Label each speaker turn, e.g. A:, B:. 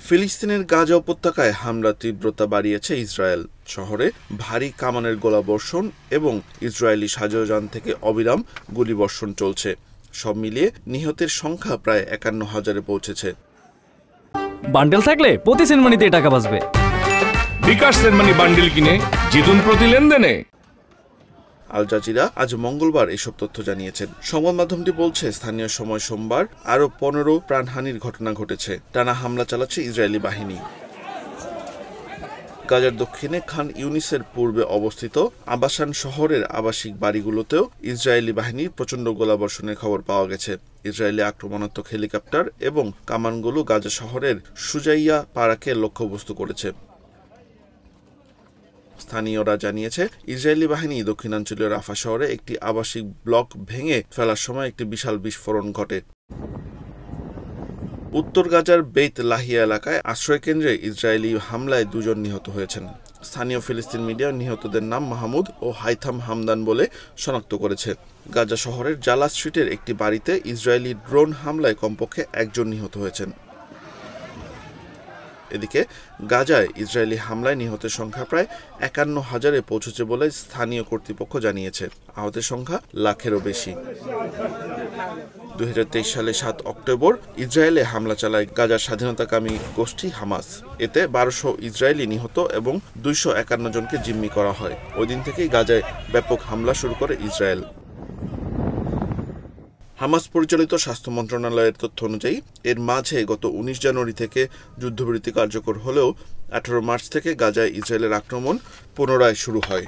A: ফিলিস্তিনের গাজা উপত্যকায় হামলা তীব্রতা বাড়িয়েছে ইসরায়েল। শহরে ভারী কামানের গোলাবর্ষণ এবং ইসরায়েলি সাজোযান থেকে অবিরাম গুলিবর্ষণ চলছে। সব মিলিয়ে নিহতের সংখ্যা প্রায় ৫১,০০০-এ পৌঁছেছে।
B: বান্ডেল থাকলে প্রতি সেনমানিতে টাকা বাঁচবে।
C: বিকাশ সেনমানি বান্ডেল কিনে জিতুন প্রতি লেনদেনে।
A: আল জাজিরা আজ মঙ্গলবার এসব তথ্য জানিয়েছেন। সংবাদ মাধ্যমটি বলছে, স্থানীয় সময় সোমবার আরও ১৫ প্রাণহানির ঘটনা ঘটেছে। টানা হামলা চালাচ্ছে ইসরায়েলি বাহিনী। গাজার দক্ষিণে খান ইউনিসের পূর্বে অবস্থিত আবাসান শহরের আবাসিক বাড়িগুলোতেও ইসরায়েলি বাহিনীর প্রচণ্ড গোলাবর্ষণের খবর পাওয়া গেছে। ইসরায়েলি আক্রমণাত্মক হেলিকপ্টার এবং কামানগুলো গাজা শহরের সুজাইয়া পাড়াকে লক্ষ্যবস্তু করেছে। স্থানীয়রা জানিয়েছে, ইসরায়েলি বাহিনী দক্ষিণাঞ্চলীয় রাফা শহরে একটি আবাসিক ব্লক ভেঙে ফেলার সময় একটি বিশাল বিস্ফোরণ ঘটে। উত্তর গাজার বেইত লাহিয়া এলাকায় আশ্রয়কেন্দ্রে ইসরায়েলি হামলায় ২ জন নিহত হয়েছেন। স্থানীয় ফিলিস্তিন মিডিয়া নিহতদের নাম মাহমুদ ও হাইথাম হামদান বলে শনাক্ত করেছে। গাজা শহরের জালা স্ট্রিটের একটি বাড়িতে ইসরায়েলি ড্রোন হামলায় কমপক্ষে ১ জন নিহত হয়েছেন। এদিকে গাজায় ইসরায়েলি হামলায় নিহতের সংখ্যা প্রায় ৫১,০০০-এ পৌঁছেছে বলে স্থানীয় কর্তৃপক্ষ জানিয়েছে। আহতের সংখ্যা লাখেরও বেশি। ২০২৩ সালে ৭ অক্টোবর ইসরায়েলে হামলা চালায় গাজার স্বাধীনতাকামী গোষ্ঠী হামাস। এতে ১২০০ ইসরায়েলি নিহত এবং ২৫১ জনকে জিম্মি করা হয়। ওই দিন থেকেই গাজায় ব্যাপক হামলা শুরু করে ইসরায়েল। হামাস পরিচালিত স্বাস্থ্য মন্ত্রণালয়ের তথ্য অনুযায়ী এর মাঝে গত ১৯ জানুয়ারি থেকে যুদ্ধবিরতি কার্যকর হলেও ১৮ মার্চ থেকে গাজায় ইসরায়েলের আক্রমণ পুনরায় শুরু হয়।